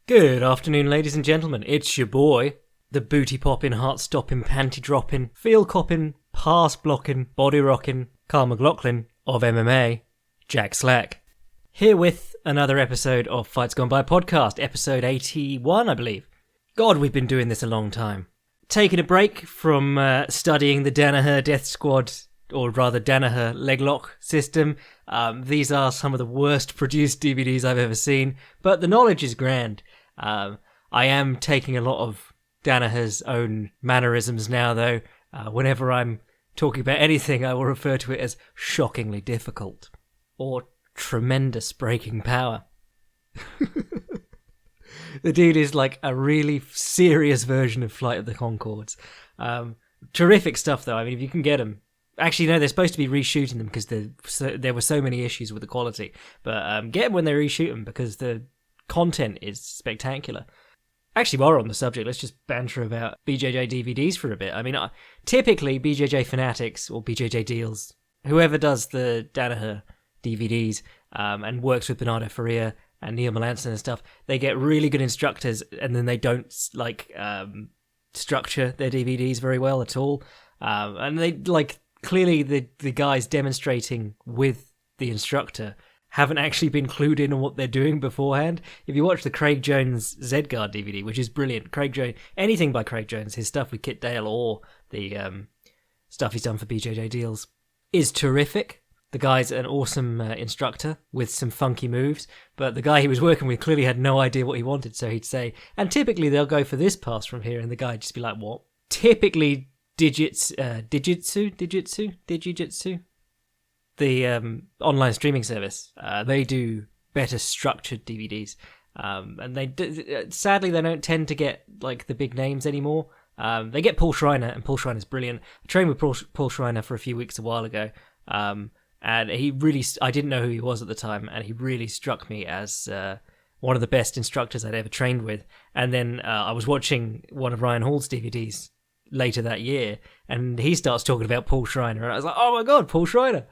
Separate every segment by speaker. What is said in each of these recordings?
Speaker 1: Good afternoon, ladies and gentlemen. It's your boy, the booty popping, heart stopping, panty dropping, feel copping, pass blocking, body rocking, Carl McLaughlin of MMA, Jack Slack. Here with another episode of Fights Gone By podcast, episode 81, I believe. God, we've been doing this a long time. Taking a break from studying the Danaher Death Squad, or rather Danaher leg lock system. These are some of the worst produced DVDs I've ever seen, but the knowledge is grand. I am taking a lot of Danaher's own mannerisms now, though. Whenever I'm talking about anything, I will refer to it as shockingly difficult, or tremendous breaking power. The dude is like a really serious version of Flight of the Conchords. Terrific stuff, though. I mean, if you can get them. Actually, no, they're supposed to be reshooting them because there were so many issues with the quality. But get them when they reshoot them because the content is spectacular. Actually, while we're on the subject, let's just banter about BJJ DVDs for a bit. I mean, typically BJJ Fanatics or BJJ Deals, whoever does the Danaher DVDs and works with Bernardo Faria and Neil Melanson and stuff, they get really good instructors and then they don't structure their DVDs very well at all. And they clearly the guys demonstrating with the instructor haven't actually been clued in on what they're doing beforehand. If you watch the Craig Jones Z-Guard DVD, which is brilliant, Craig Jones, anything by Craig Jones, his stuff with Kit Dale or the stuff he's done for BJJ Deals is terrific. The guy's an awesome instructor with some funky moves, but the guy he was working with clearly had no idea what he wanted, so he'd say, and typically they'll go for this pass from here, and the guy'd just be like, what? Typically, Digijutsu, the online streaming service, they do better structured DVDs, and sadly they don't tend to get like the big names anymore. They get Paul Schreiner, and Paul Schreiner's brilliant. I trained with Paul Schreiner for a few weeks a while ago, and he really, I didn't know who he was at the time, and he really struck me as one of the best instructors I'd ever trained with. And then I was watching one of Ryan Hall's DVDs later that year, and he starts talking about Paul Schreiner, and I was like, oh my god, Paul Schreiner.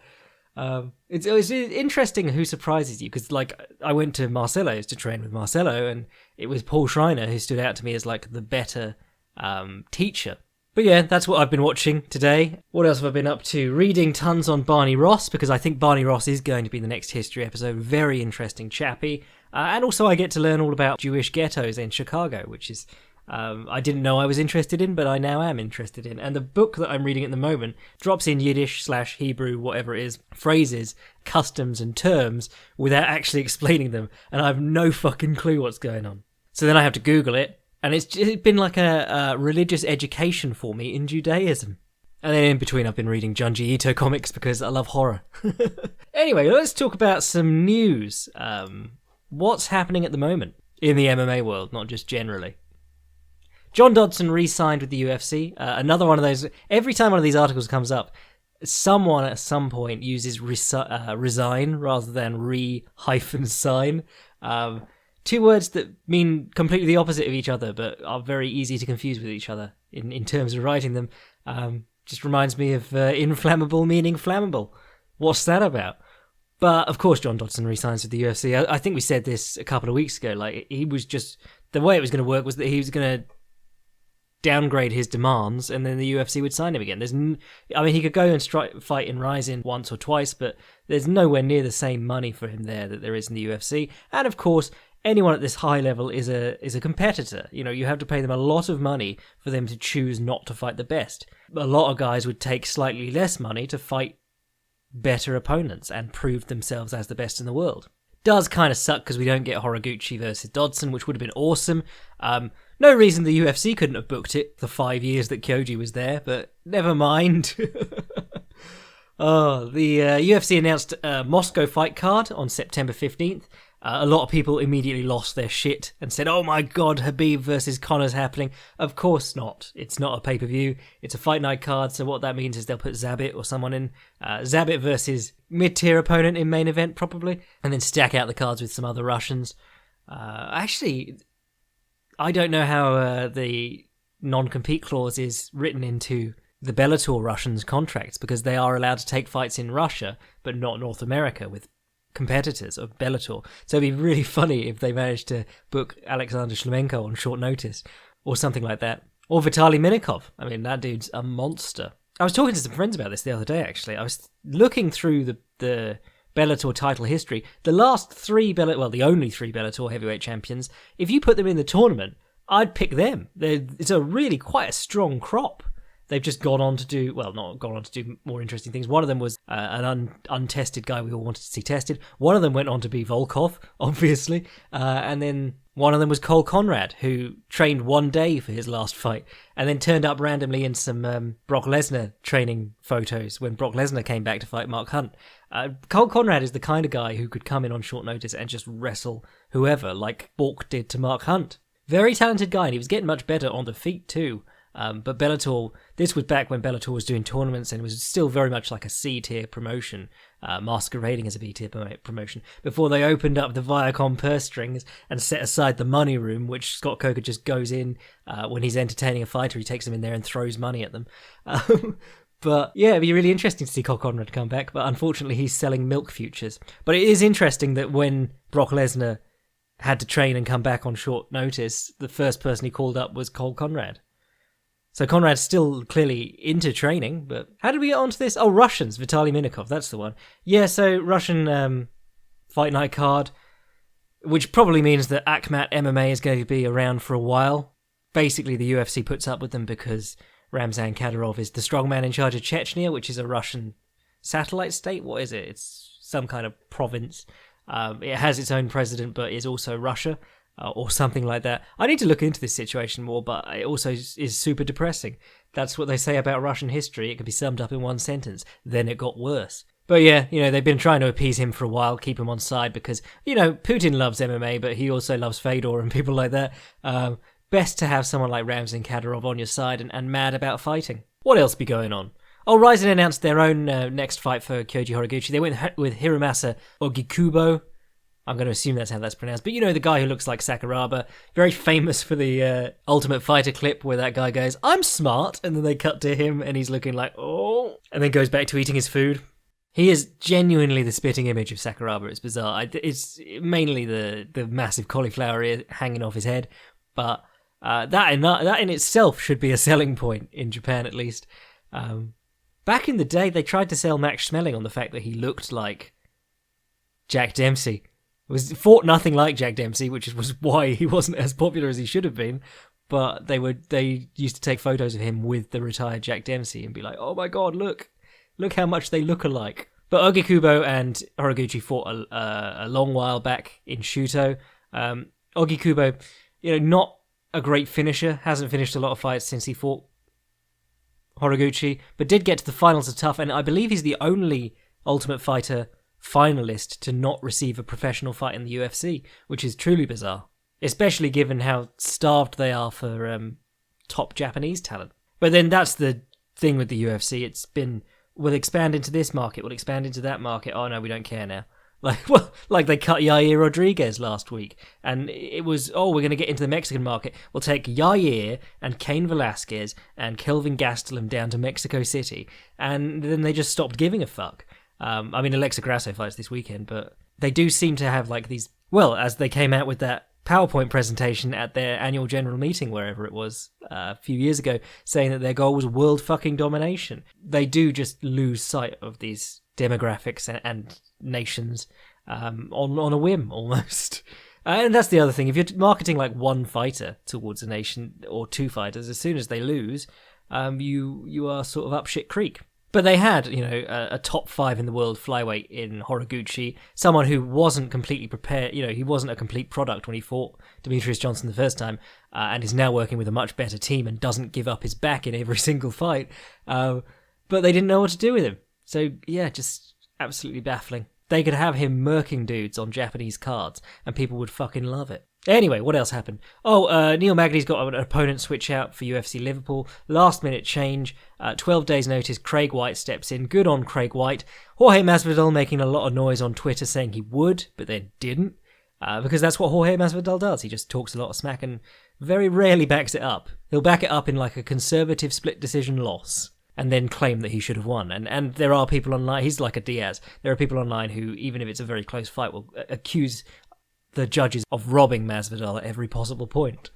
Speaker 1: It's interesting who surprises you, because like I went to Marcelo's to train with Marcelo, and it was Paul Schreiner who stood out to me as like the better teacher. But yeah, that's what I've been watching today. What else have I been up to? Reading tons on Barney Ross, because I think Barney Ross is going to be the next history episode. Very interesting chappy. And also I get to learn all about Jewish ghettos in Chicago, which is I didn't know I was interested in, but I now am interested in. And the book that I'm reading at the moment drops in Yiddish/Hebrew, whatever it is, phrases, customs and terms without actually explaining them. And I have no fucking clue what's going on. So then I have to Google it. And it's been like a religious education for me in Judaism. And then in between I've been reading Junji Ito comics because I love horror. Anyway, let's talk about some news. What's happening at the moment in the MMA world, not just generally. John Dodson re-signed with the UFC. Another one of those, every time one of these articles comes up, someone at some point uses resign rather than re-sign. Two words that mean completely the opposite of each other, but are very easy to confuse with each other in terms of writing them. Just reminds me of inflammable meaning flammable. What's that about? But, of course, John Dodson resigns with the UFC. I think we said this a couple of weeks ago. Like, he was just... The way it was going to work was that he was going to downgrade his demands, and then the UFC would sign him again. He could go and fight in Rising once or twice, but there's nowhere near the same money for him there that there is in the UFC. And, of course... anyone at this high level is a competitor. You know, you have to pay them a lot of money for them to choose not to fight the best. A lot of guys would take slightly less money to fight better opponents and prove themselves as the best in the world. Does kind of suck because we don't get Horiguchi versus Dodson, which would have been awesome. No reason the UFC couldn't have booked it the 5 years that Kyoji was there, but never mind. The UFC announced a Moscow fight card on September 15th. A lot of people immediately lost their shit and said, oh my god, Khabib versus Conor's happening. Of course not. It's not a pay-per-view. It's a fight night card, so what that means is they'll put Zabit or someone in. Zabit versus mid-tier opponent in main event, probably. And then stack out the cards with some other Russians. Actually, I don't know how the non-compete clause is written into the Bellator Russians' contracts, because they are allowed to take fights in Russia, but not North America, with competitors of Bellator. So it'd be really funny if they managed to book Alexander Shlemenko on short notice or something like that. Or Vitaly Minikov. I mean, that dude's a monster. I was talking to some friends about this the other day, actually. I was looking through the Bellator title history. The last the only three Bellator heavyweight champions, if you put them in the tournament, I'd pick them. It's a really quite a strong crop. They've just gone on to do, not gone on to do more interesting things. One of them was an untested guy we all wanted to see tested. One of them went on to be Volkov, obviously. And then one of them was Cole Conrad, who trained one day for his last fight and then turned up randomly in some Brock Lesnar training photos when Brock Lesnar came back to fight Mark Hunt. Cole Conrad is the kind of guy who could come in on short notice and just wrestle whoever, like Bork did to Mark Hunt. Very talented guy, and he was getting much better on the feet too. But Bellator, this was back when Bellator was doing tournaments and it was still very much like a C-tier promotion, masquerading as a B-tier promotion, before they opened up the Viacom purse strings and set aside the money room, which Scott Coker just goes in when he's entertaining a fighter. He takes them in there and throws money at them. But yeah, it'd be really interesting to see Cole Conrad come back, but unfortunately he's selling milk futures. But it is interesting that when Brock Lesnar had to train and come back on short notice, the first person he called up was Cole Conrad. So Conrad's still clearly into training, but how did we get onto this? Oh, Russians, Vitaly Minikov, that's the one. Yeah, so Russian fight night card, which probably means that Akhmat MMA is going to be around for a while. Basically, the UFC puts up with them because Ramzan Kadyrov is the strongman in charge of Chechnya, which is a Russian satellite state. What is it? It's some kind of province. It has its own president, but is also Russia. Or something like that. I need to look into this situation more, but it also is super depressing. That's what they say about Russian history. It can be summed up in one sentence. Then it got worse. But yeah, they've been trying to appease him for a while, keep him on side, because, Putin loves MMA, but he also loves Fedor and people like that. Best to have someone like Ramzan Kadyrov on your side and mad about fighting. What else be going on? Oh, Ryzen announced their own next fight for Kyoji Horiguchi. They went with Hiromasa Ogikubo. I'm going to assume that's how that's pronounced. But the guy who looks like Sakuraba, very famous for the Ultimate Fighter clip where that guy goes, "I'm smart," and then they cut to him and he's looking like, "Oh," and then goes back to eating his food. He is genuinely the spitting image of Sakuraba. It's bizarre. It's mainly the massive cauliflower ear hanging off his head, but that in itself should be a selling point in Japan at least. Back in the day, they tried to sell Max Schmeling on the fact that he looked like Jack Dempsey. Fought nothing like Jack Dempsey, which was why he wasn't as popular as he should have been. But they used to take photos of him with the retired Jack Dempsey and be like, "Oh my god, look how much they look alike." But Ogikubo and Horiguchi fought a long while back in Shuto. Ogikubo, not a great finisher, hasn't finished a lot of fights since he fought Horiguchi, but did get to the finals of TUF, and I believe he's the only Ultimate Fighter finalist to not receive a professional fight in the UFC, which is truly bizarre, especially given how starved they are for top Japanese talent. But then that's the thing with the UFC. It's been, we'll expand into this market, we'll expand into that market. Oh no, we don't care now. Like they cut Yair Rodriguez last week, and it was, we're going to get into the Mexican market. We'll take Yair and Cain Velasquez and Kelvin Gastelum down to Mexico City, and then they just stopped giving a fuck. Alexa Grasso fights this weekend, but they do seem to have these, as they came out with that PowerPoint presentation at their annual general meeting, wherever it was, a few years ago, saying that their goal was world fucking domination. They do just lose sight of these demographics and nations on a whim, almost. And that's the other thing. If you're marketing one fighter towards a nation, or two fighters, as soon as they lose, you are sort of up shit creek. But they had, a top 5 in the world flyweight in Horiguchi, someone who wasn't completely prepared, he wasn't a complete product when he fought Demetrius Johnson the first time, and is now working with a much better team and doesn't give up his back in every single fight. But they didn't know what to do with him. So, yeah, just absolutely baffling. They could have him murking dudes on Japanese cards, and people would fucking love it. Anyway, what else happened? Neil Magny's got an opponent switch out for UFC Liverpool. Last minute change. 12 days notice, Craig White steps in. Good on Craig White. Jorge Masvidal making a lot of noise on Twitter saying he would, but then didn't. Because that's what Jorge Masvidal does. He just talks a lot of smack and very rarely backs it up. He'll back it up in a conservative split decision loss. and then claim that he should have won. And there are people online, he's like a Diaz, there are people online who, even if it's a very close fight, will accuse the judges of robbing Masvidal at every possible point.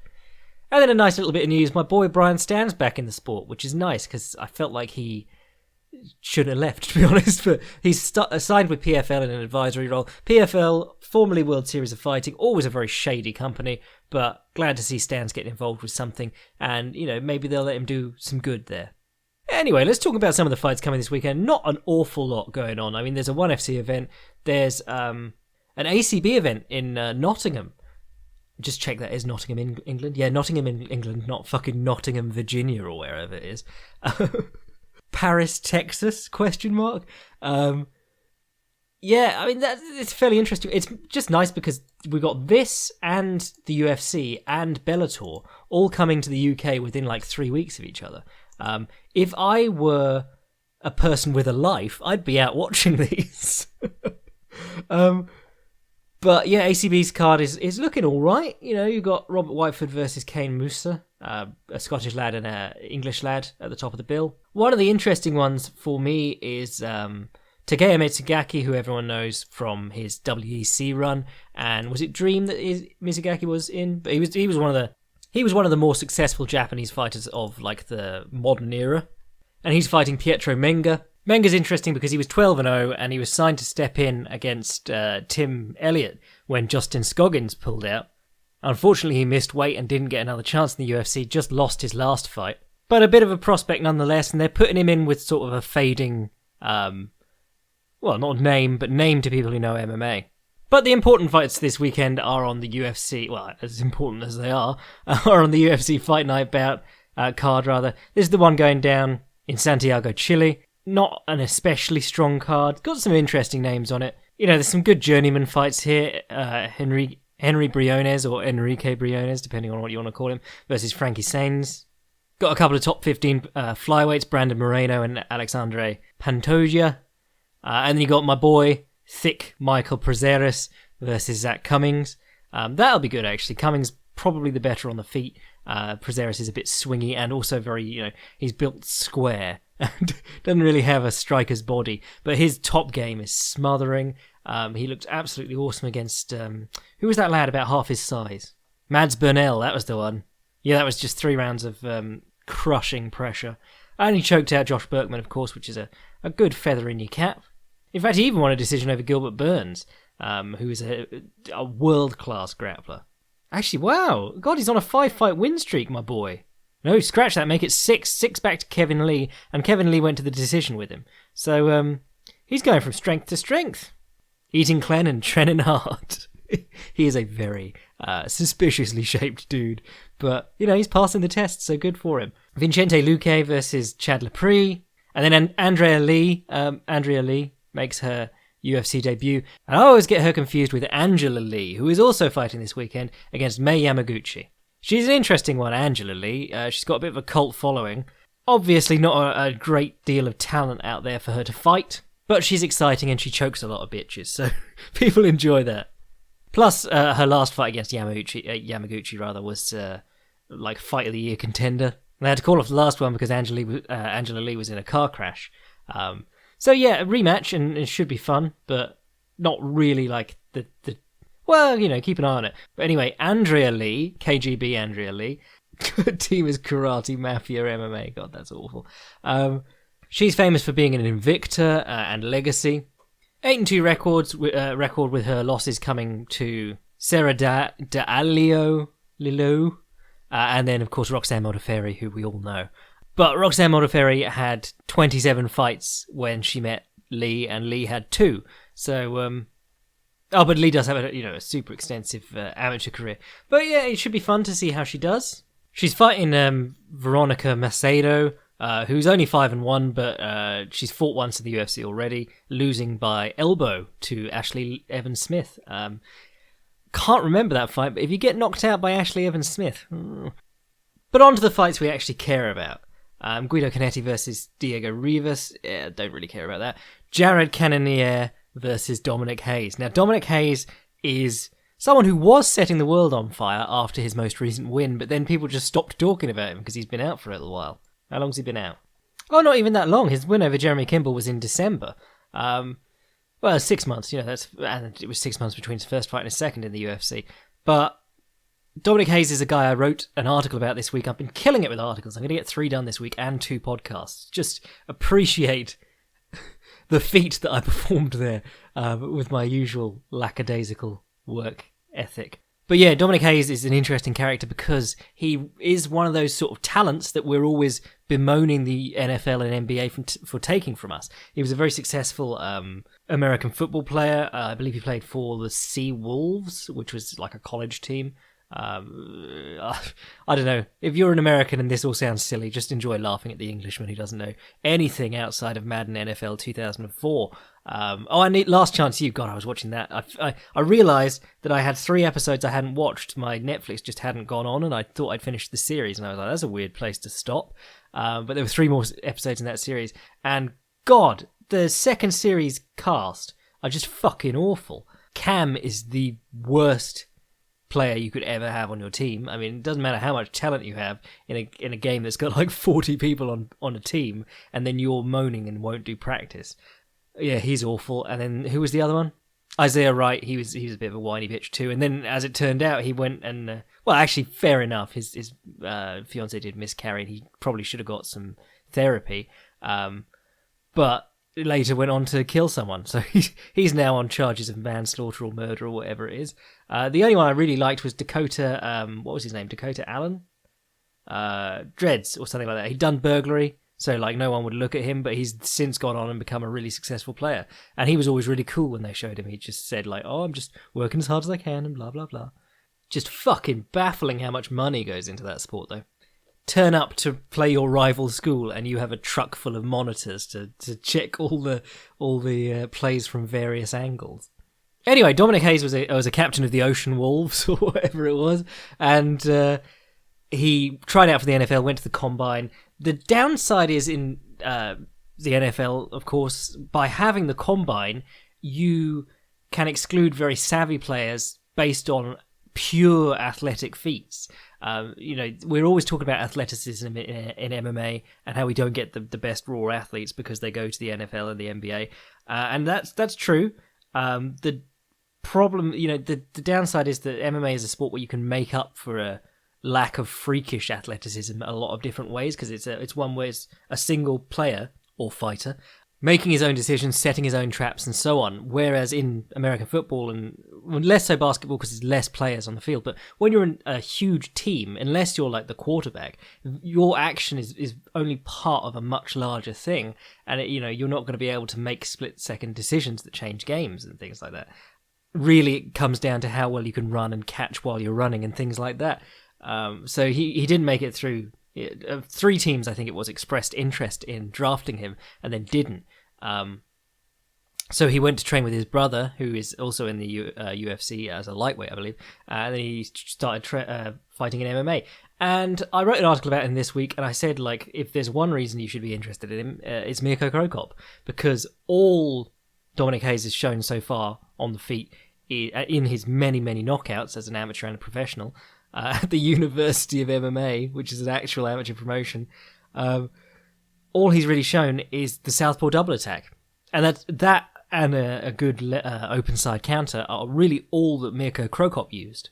Speaker 1: And then a nice little bit of news, my boy Brian Stan's back in the sport, which is nice, because I felt like he should have left, to be honest, but he's signed with PFL in an advisory role. PFL, formerly World Series of Fighting, always a very shady company, but glad to see Stan's getting involved with something, and, maybe they'll let him do some good there. Anyway, let's talk about some of the fights coming this weekend. Not an awful lot going on. I mean, there's a 1FC event. There's an ACB event in Nottingham. Just check that is Nottingham in England. Yeah, Nottingham in England, not fucking Nottingham, Virginia, or wherever it is. Paris, Texas? ? Yeah, I mean, it's fairly interesting. It's just nice because we've got this and the UFC and Bellator all coming to the UK within like 3 weeks of each other. If I were a person with a life, I'd be out watching these. But yeah, ACB's card is looking all right. You've got Robert Whiteford versus Kane Musa, a Scottish lad and an English lad at the top of the bill. One of the interesting ones for me is Takeya Mitsugaki, who everyone knows from his WEC run, and was it Dream that Mitsugaki was in? But he was one of the more successful Japanese fighters of like the modern era, and he's fighting Pietro Menga. Menga's interesting because he was 12-0 and he was signed to step in against Tim Elliott when Justin Scoggins pulled out. Unfortunately, he missed weight and didn't get another chance in the UFC, just lost his last fight. But a bit of a prospect nonetheless, and they're putting him in with sort of a fading, not name, but name to people who know MMA. But the important fights this weekend are on the UFC, well, as important as they are on the UFC Fight Night bout card, rather. This is the one going down in Santiago, Chile. Not an especially strong card. Got some interesting names on it. There's some good journeyman fights here. Henry Briones, or Enrique Briones, depending on what you want to call him, versus Frankie Sainz. Got a couple of top 15 flyweights, Brandon Moreno and Alexandre Pantoja. And then you got my boy, thick Michael Prazeres versus Zach Cummings. That'll be good, actually. Cummings probably the better on the feet. Prazeres is a bit swingy and also very, he's built square and doesn't really have a striker's body. But his top game is smothering. He looked absolutely awesome against, who was that lad about half his size? Mads Burnell, that was the one. Yeah, that was just 3 rounds of crushing pressure. And he choked out Josh Berkman, of course, which is a good feather in your cap. In fact, he even won a decision over Gilbert Burns, who is a world-class grappler. Actually, wow. God, he's on a 5-fight win streak, my boy. No, scratch that, make it 6. 6 back to Kevin Lee, and Kevin Lee went to the decision with him. So, he's going from strength to strength. Eating clean and training hard. He is a very suspiciously shaped dude, but, he's passing the test, so good for him. Vincente Luque versus Chad Lepre, and then Andrea Lee makes her UFC debut, and I always get her confused with Angela Lee, who is also fighting this weekend against Mei Yamaguchi. She's an interesting one, Angela Lee. She's got a bit of a cult following. Obviously not a great deal of talent out there for her to fight, but she's exciting and she chokes a lot of bitches, so people enjoy that. Plus, her last fight against Yamaguchi was like Fight of the Year contender. They had to call off the last one because Angela Lee was in a car crash. So yeah, a rematch and it should be fun, but not really like the well, keep an eye on it. But anyway, Andrea Lee, KGB Andrea Lee, team is Karate Mafia MMA. God, that's awful. She's famous for being an Invicta and Legacy. 8-2 record with her losses coming to Sarah D'Alio Lilou, and then of course Roxanne Modafferi, who we all know. But Roxanne Modafferi had 27 fights when she met Lee, and Lee had 2. So, but Lee does have a super extensive amateur career. But yeah, it should be fun to see how she does. She's fighting Veronica Macedo, who's only 5-1, but she's fought once in the UFC already, losing by elbow to Ashley Evans Smith. Can't remember that fight, but if you get knocked out by Ashley Evans Smith. But on to the fights we actually care about. Guido Canetti versus Diego Rivas. Don't really care about that. Jared Cannoneer versus Dominic Hayes. Now, Dominic Hayes is someone who was setting the world on fire after his most recent win, but then people just stopped talking about him because he's been out for a little while. How long's he been out? Oh, not even that long. His win over Jeremy Kimball was in December. Well, 6 months, and it was 6 months between his first fight and his second in the UFC. But Dominic Hayes is a guy I wrote an article about this week. I've been killing it with articles. I'm going to get 3 done this week and 2 podcasts. Just appreciate the feat that I performed there with my usual lackadaisical work ethic. But yeah, Dominic Hayes is an interesting character because he is one of those sort of talents that we're always bemoaning the NFL and NBA for taking from us. He was a very successful American football player. I believe he played for the Sea Wolves, which was like a college team. I don't know. If you're an American and this all sounds silly, just enjoy laughing at the Englishman who doesn't know anything outside of Madden NFL 2004. And Last Chance You. God, I was watching that. I realised that I had 3 episodes I hadn't watched. My Netflix just hadn't gone on, and I thought I'd finished the series, and I was like, that's a weird place to stop. But there were 3 more episodes in that series, and God, the second series cast are just fucking awful. Cam is the worst player you could ever have on your team. I mean, it doesn't matter how much talent you have in a game that's got like 40 people on a team, and then you're moaning and won't do practice. Yeah, he's awful. And then who was the other one? Isaiah Wright. He was a bit of a whiny bitch too. And then, as it turned out, he went and actually, fair enough. His fiance did miscarry. He probably should have got some therapy, but later went on to kill someone. So he's now on charges of manslaughter or murder or whatever it is. The only one I really liked was Dakota. What was his name? Dakota Allen, Dreads or something like that. He'd done burglary. So, like, no one would look at him, but he's since gone on and become a really successful player. And he was always really cool when they showed him. He just said, like, oh, I'm just working as hard as I can and blah, blah, blah. Just fucking baffling how much money goes into that sport, though. Turn up to play your rival school and you have a truck full of monitors to check all the plays from various angles. Anyway, Dominic Hayes was a captain of the Ocean Wolves, or whatever it was, and he tried out for the NFL, went to the Combine. The downside is in the NFL, of course, by having the Combine, you can exclude very savvy players based on pure athletic feats. We're always talking about athleticism in MMA and how we don't get the best raw athletes because they go to the NFL and the NBA. And that's true. The problem, the downside is that MMA is a sport where you can make up for a lack of freakish athleticism a lot of different ways, because it's one where it's a single player or fighter making his own decisions, setting his own traps and so on, whereas in American football, and less so basketball because there's less players on the field, but when you're in a huge team, unless you're like the quarterback, your action is only part of a much larger thing, and you're not going to be able to make split-second decisions that change games and things like that. Really, it comes down to how well you can run and catch while you're running and things like that. So he didn't make it through. 3 teams, I think it was, expressed interest in drafting him and then didn't. So he went to train with his brother, who is also in the UFC as a lightweight, I believe. And then he started fighting in MMA. And I wrote an article about him this week, and I said, like, if there's one reason you should be interested in him, it's Mirko Cro Cop, because all Dominic Hayes has shown so far on the feet in his many, many knockouts as an amateur and a professional, at the University of MMA, which is an actual amateur promotion, all he's really shown is the southpaw double attack. And that and a good open side counter are really all that Mirko Cro Cop used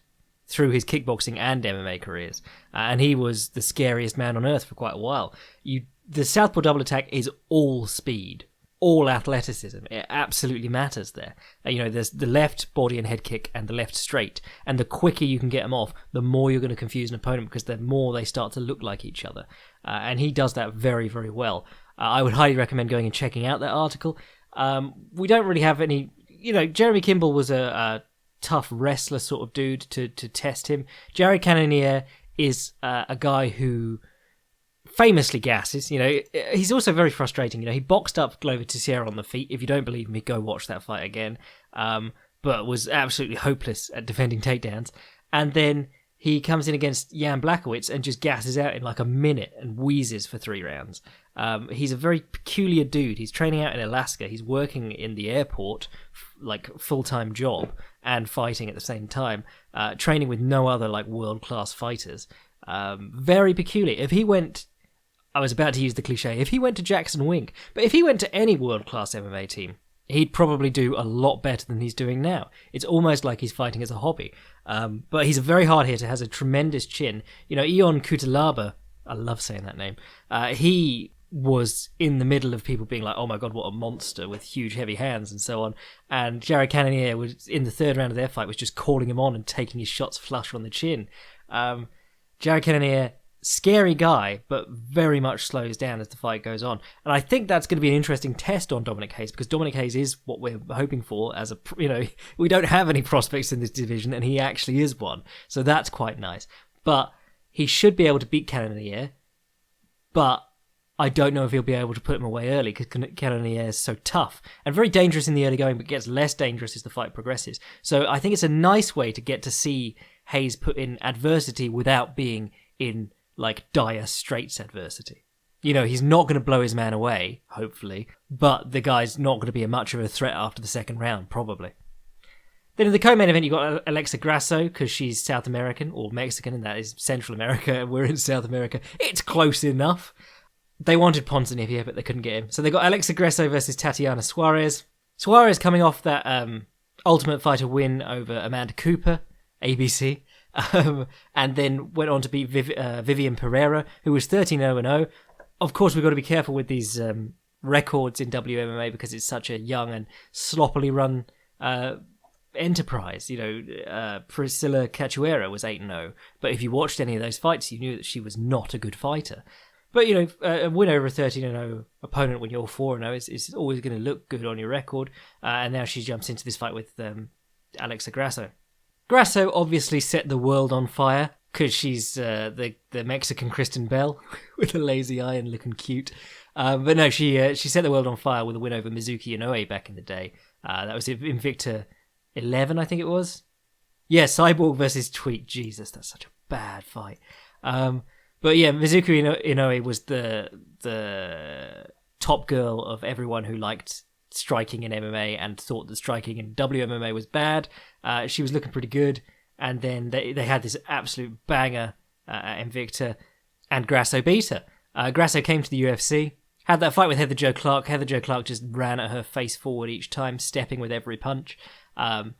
Speaker 1: through his kickboxing and MMA careers. And he was the scariest man on earth for quite a while. The southpaw double attack is all speed, all athleticism. It absolutely matters there. There's the left body and head kick and the left straight, and the quicker you can get them off, the more you're going to confuse an opponent, because the more they start to look like each other. And he does that very, very well. I would highly recommend going and checking out that article. We don't really have any... Jeremy Kimball was a tough wrestler sort of dude to test him. Jared Cannoneer is a guy who famously gasses. He's also very frustrating. He boxed up Glover Teixeira on the feet. If you don't believe me, go watch that fight again. But was absolutely hopeless at defending takedowns. And then he comes in against Jan Blachowicz and just gasses out in like a minute and wheezes for 3 rounds. He's a very peculiar dude. He's training out in Alaska. He's working in the airport, like full-time job, and fighting at the same time, training with no other like world-class fighters. Very peculiar. If he went I was about to use the cliche, if he went to Jackson Wink, but if he went to any world-class MMA team, he'd probably do a lot better than he's doing now. It's almost like he's fighting as a hobby. But he's a very hard hitter, has a tremendous chin. You know, Ion Kutalaba, I love saying that name, he was in the middle of people being like, oh my god, what a monster with huge heavy hands and so on. And Jared Cannoneer was in the third round of their fight was just calling him on and taking his shots flush on the chin. Jared Cannoneer, scary guy, but very much slows down as the fight goes on. And I think that's going to be an interesting test on Dominic Hayes, because Dominic Hayes is what we're hoping for as a, you know, we don't have any prospects in this division and he actually is one. So that's quite nice. But he should be able to beat Cannoneer, but I don't know if he'll be able to put him away early because Cannoneer is so tough and very dangerous in the early going, but gets less dangerous as the fight progresses. So I think it's a nice way to get to see Hayes put in adversity without being in like dire straits adversity. You know, he's not going to blow his man away, hopefully, but the guy's not going to be much of a threat after the second round, probably. Then in the co-main event, you've got Alexa Grasso, because she's South American, or Mexican, and that is Central America, and we're in South America. It's close enough. They wanted Ponzinibbio, but they couldn't get him. So they got Alexa Grasso versus Tatiana Suarez. Suarez coming off that Ultimate Fighter win over Amanda Cooper, ABC, and then went on to beat Vivian Pereira, who was 13-0-0. Of course, we've got to be careful with these records in WMMA because it's such a young and sloppily run enterprise. You know, Priscilla Cachoeira was 8-0, but if you watched any of those fights, you knew that she was not a good fighter. But, you know, a win over a 13-0 opponent when you're 4-0 is always going to look good on your record. And now she jumps into this fight with Alexa Grasso. Grasso obviously set the world on fire because she's the Mexican Kristen Bell with a lazy eye and looking cute. But no, she set the world on fire with a win over Mizuki Inoue back in the day. That was Invicta 11, I think it was. Yeah, Cyborg versus Tweet. Jesus, that's such a bad fight. But yeah, Mizuki Inoue was the top girl of everyone who liked striking in MMA and thought that striking in WMMA was bad. She was looking pretty good, and then they had this absolute banger at Invicta, and Grasso beat her. Grasso came to the UFC, had that fight with Heather Jo Clark. Heather Jo Clark just ran at her face forward each time, stepping with every punch. And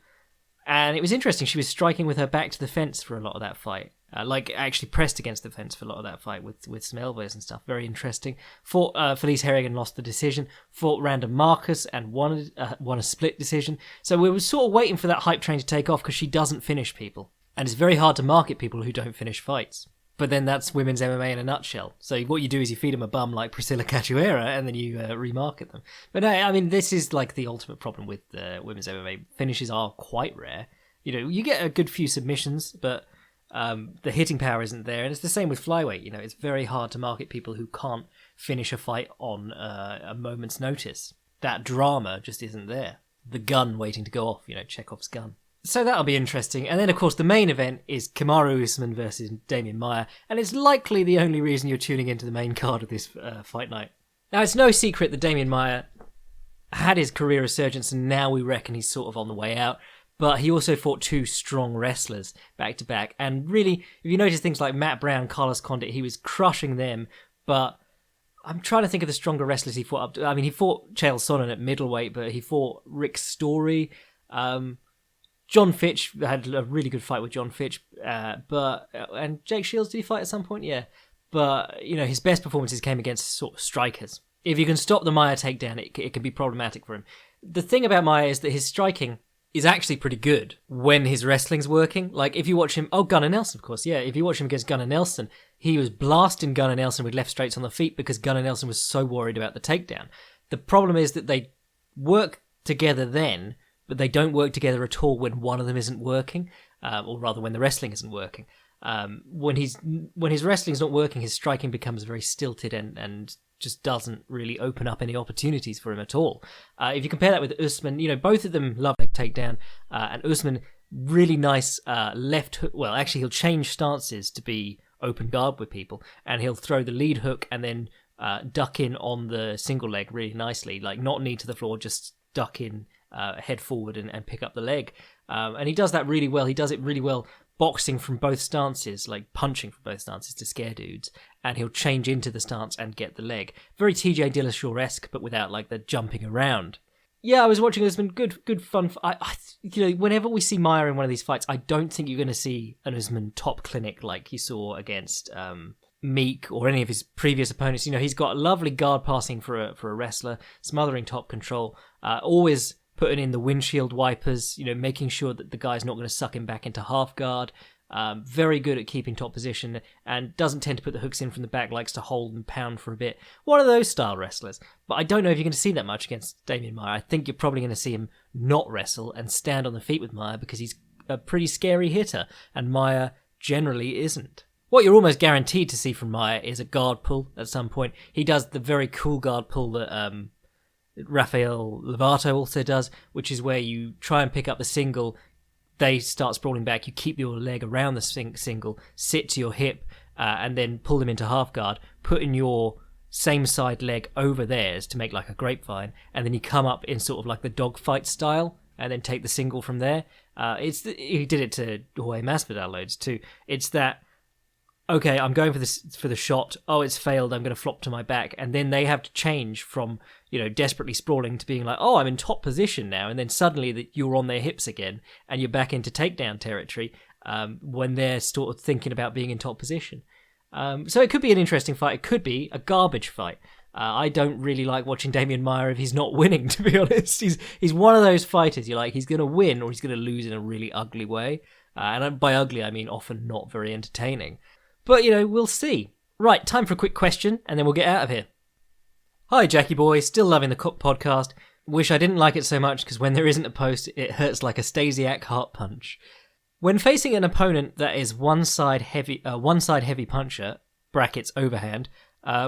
Speaker 1: it was interesting. She was striking with her back to the fence for a lot of that fight. Like actually pressed against the fence for a lot of that fight with some elbows and stuff. Very interesting. Fought Felice Herrig and lost the decision. Fought Randa Marcus and won a split decision. So we were sort of waiting for that hype train to take off because she doesn't finish people. And it's very hard to market people who don't finish fights. But then that's women's MMA in a nutshell. So what you do is you feed them a bum like Priscilla Cachoeira and then you remarket them. But no, I mean, this is like the ultimate problem with women's MMA. Finishes are quite rare. You know, you get a good few submissions, but the hitting power isn't there. And it's the same with flyweight. You know, it's very hard to market people who can't finish a fight on a moment's notice. That drama just isn't there. The gun waiting to go off, you know, Chekhov's gun. So that'll be interesting. And then, of course, the main event is Kamaru Usman versus Demian Maia. And it's likely the only reason you're tuning into the main card of this fight night. Now, it's no secret that Demian Maia had his career resurgence, and now we reckon he's sort of on the way out. But he also fought two strong wrestlers back-to-back. And really, if you notice things like Matt Brown, Carlos Condit, he was crushing them. But I'm trying to think of the stronger wrestlers he fought up to. I mean, he fought Chael Sonnen at middleweight, but he fought Rick Story. John Fitch had a really good fight with John Fitch. And Jake Shields, did he fight at some point? Yeah. But, you know, his best performances came against sort of strikers. If you can stop the Maia takedown, it can be problematic for him. The thing about Maia is that his striking is actually pretty good when his wrestling's working. Like, if you watch him... Oh, Gunnar Nelson, of course, yeah. If you watch him against Gunnar Nelson, he was blasting Gunnar Nelson with left straights on the feet because Gunnar Nelson was so worried about the takedown. The problem is that they work together then, but they don't work together at all when one of them isn't working, or rather when the wrestling isn't working. When his wrestling's not working, his striking becomes very stilted and just doesn't really open up any opportunities for him at all. If you compare that with Usman, you know, both of them love a takedown, and Usman, really nice left hook. Well, actually, he'll change stances to be open guard with people, and he'll throw the lead hook and then duck in on the single leg really nicely, like not knee to the floor, just duck in, head forward and pick up the leg. And he does that really well. He does it really well boxing from both stances, like punching from both stances to scare dudes, and he'll change into the stance and get the leg. Very TJ Dillashaw-esque, but without like the jumping around. Yeah, I was watching Usman. Good fun. Whenever we see Maia in one of these fights, I don't think you're going to see an Usman top clinic like you saw against Meek or any of his previous opponents. He's got lovely guard passing for a wrestler, smothering top control, always putting in the windshield wipers, making sure that the guy's not going to suck him back into half guard. Very good at keeping top position and doesn't tend to put the hooks in from the back, likes to hold and pound for a bit. One of those style wrestlers. But I don't know if you're going to see that much against Demian Maia. I think you're probably going to see him not wrestle and stand on the feet with Maia because he's a pretty scary hitter, and Maia generally isn't. What you're almost guaranteed to see from Maia is a guard pull at some point. He does the very cool guard pull that Rafael Lovato also does, which is where you try and pick up the single, they start sprawling back, you keep your leg around the single, sit to your hip, and then pull them into half guard, put in your same side leg over theirs to make like a grapevine, and then you come up in sort of like the dogfight style, and then take the single from there. He did it to Jorge Masvidal loads too. It's that, okay, I'm going for the shot. Oh, it's failed. I'm going to flop to my back. And then they have to change from, desperately sprawling to being like, oh, I'm in top position now. And then suddenly that you're on their hips again and you're back into takedown territory when they're sort of thinking about being in top position. So it could be an interesting fight. It could be a garbage fight. I don't really like watching Demian Maia if he's not winning, to be honest. He's one of those fighters you're like, he's going to win or he's going to lose in a really ugly way. And by ugly, I mean often not very entertaining. But, we'll see. Right, time for a quick question, and then we'll get out of here. Hi, Jackie boy. Still loving the podcast. Wish I didn't like it so much, because when there isn't a post, it hurts like a Stasiak heart punch. When facing an opponent that is one-side heavy puncher, brackets overhand,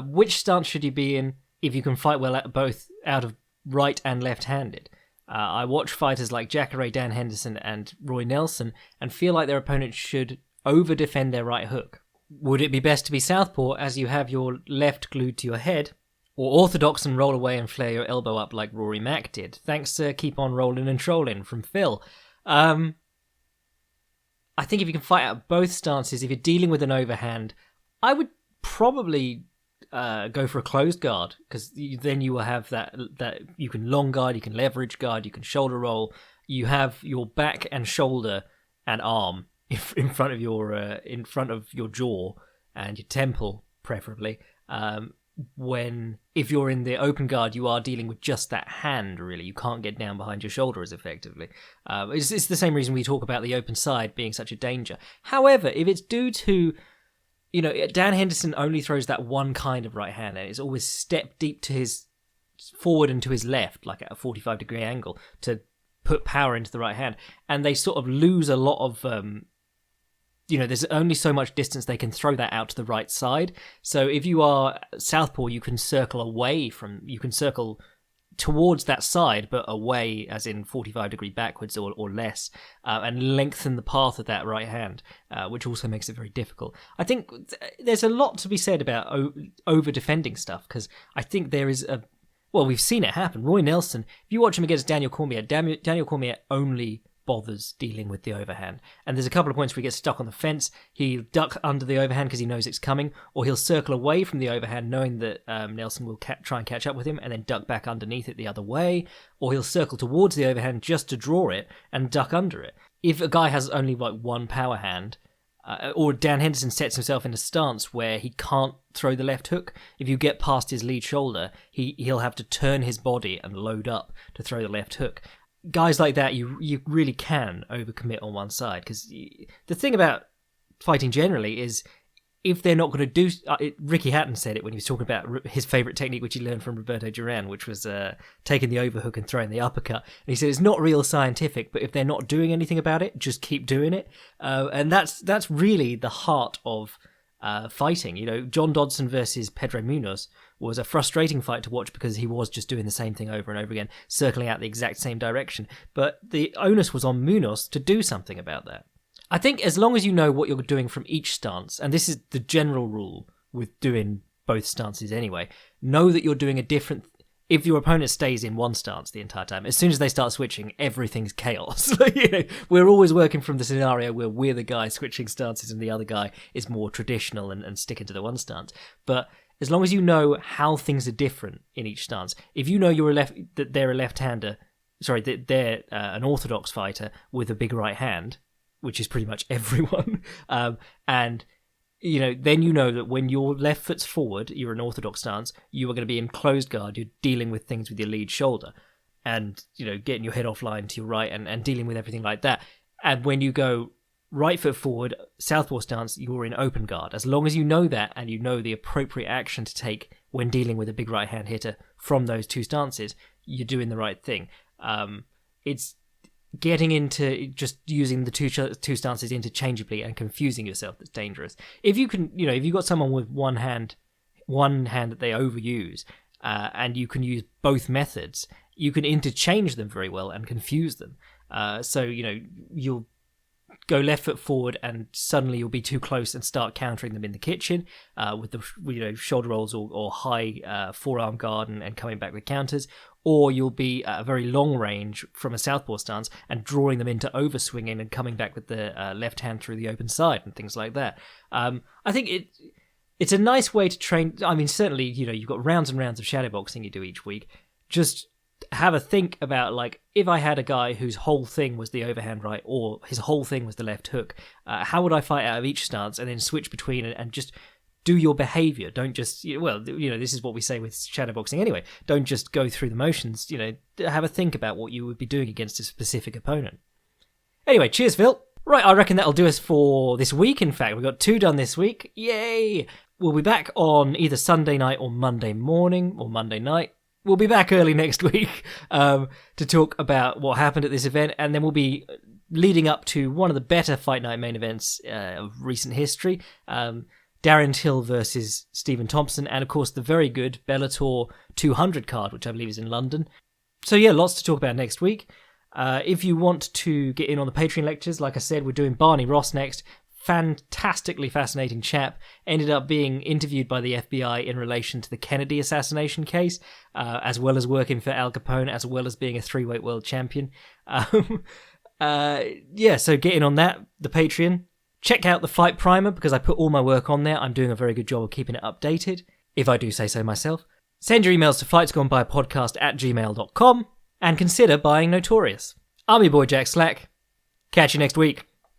Speaker 1: which stance should you be in if you can fight well at both out of right and left-handed? I watch fighters like Jacare, Dan Henderson, and Roy Nelson, and feel like their opponents should over-defend their right hook. Would it be best to be southpaw as you have your left glued to your head, or orthodox and roll away and flare your elbow up like Rory Mack did? Thanks, sir. Keep on rolling and trolling. From Phil. I think if you can fight out both stances, if you're dealing with an overhand, I would probably go for a closed guard, because then you will have that you can long guard, you can leverage guard, you can shoulder roll. You have your back and shoulder and arm in front of your jaw and your temple, preferably. If you're in the open guard, you are dealing with just that hand. Really, you can't get down behind your shoulder as effectively. It's the same reason we talk about the open side being such a danger. However, if it's due to, Dan Henderson only throws that one kind of right hand, and it's always step deep to his forward and to his left, like at a 45-degree angle, to put power into the right hand, and they sort of lose a lot of there's only so much distance they can throw that out to the right side. So if you are southpaw, you can circle towards that side, but away, as in 45-degree backwards or less, and lengthen the path of that right hand, which also makes it very difficult. I think there's a lot to be said about over-defending stuff, because I think there is we've seen it happen. Roy Nelson, if you watch him against Daniel Cormier, Daniel Cormier only bothers dealing with the overhand. And there's a couple of points where he gets stuck on the fence. He'll duck under the overhand because he knows it's coming, or he'll circle away from the overhand knowing that Nelson will try and catch up with him and then duck back underneath it the other way, or he'll circle towards the overhand just to draw it and duck under it. If a guy has only like one power hand, or Dan Henderson sets himself in a stance where he can't throw the left hook, if you get past his lead shoulder, he'll have to turn his body and load up to throw the left hook. Guys like that, you really can overcommit on one side, because the thing about fighting generally is if they're not going to do... Ricky Hatton said it when he was talking about his favourite technique, which he learned from Roberto Duran, which was taking the overhook and throwing the uppercut. And he said it's not real scientific, but if they're not doing anything about it, just keep doing it. And that's really the heart of fighting. John Dodson versus Pedro Munoz was a frustrating fight to watch because he was just doing the same thing over and over again, circling out the exact same direction. But the onus was on Munoz to do something about that. I think as long as you know what you're doing from each stance, and this is the general rule with doing both stances anyway, know that you're doing a different if your opponent stays in one stance the entire time, as soon as they start switching, everything's chaos. We're always working from the scenario where we're the guy switching stances and the other guy is more traditional and sticking to the one stance. But as long as you know how things are different in each stance, if you know that they're a left-hander, that they're an orthodox fighter with a big right hand, which is pretty much everyone, and then you know that when your left foot's forward, you're an orthodox stance, you are going to be in closed guard, you're dealing with things with your lead shoulder, and, getting your head offline to your right and dealing with everything like that. And when you go right foot forward, southpaw stance, you're in open guard. As long as you know that and you know the appropriate action to take when dealing with a big right-hand hitter from those two stances, you're doing the right thing. It's getting into just using the two stances interchangeably and confusing yourself that's dangerous. If you can, if you've got someone with one hand that they overuse, and you can use both methods, you can interchange them very well and confuse them. So you'll go left foot forward and suddenly you'll be too close and start countering them in the kitchen with the shoulder rolls or high forearm guard and coming back with counters. Or you'll be at a very long range from a southpaw stance and drawing them into overswinging and coming back with the left hand through the open side and things like that. I think it's a nice way to train. I mean, certainly, you've got rounds and rounds of shadowboxing you do each week. Just have a think about, like, if I had a guy whose whole thing was the overhand right or his whole thing was the left hook, how would I fight out of each stance and then switch between and just do your behavior. Don't just, this is what we say with shadowboxing anyway. Don't just go through the motions, have a think about what you would be doing against a specific opponent. Anyway, cheers, Phil. Right, I reckon that'll do us for this week. In fact, we got 2 done this week. Yay! We'll be back on either Sunday night or Monday morning or Monday night. We'll be back early next week to talk about what happened at this event, and then we'll be leading up to one of the better Fight Night main events of recent history. Darrin Till versus Stephen Thompson, and of course the very good Bellator 200 card, which I believe is in London. So yeah, lots to talk about next week. If you want to get in on the Patreon lectures, like I said, we're doing Barney Ross next. Fantastically fascinating chap. Ended up being interviewed by the FBI in relation to the Kennedy assassination case, as well as working for Al Capone, as well as being a 3-weight world champion. So get in on that, the Patreon. Check out the Fight Primer, because I put all my work on there. I'm doing a very good job of keeping it updated, if I do say so myself. Send your emails to fightsgoneby@gmail.com, and consider buying Notorious. I'm your boy Jack Slack. Catch you next week.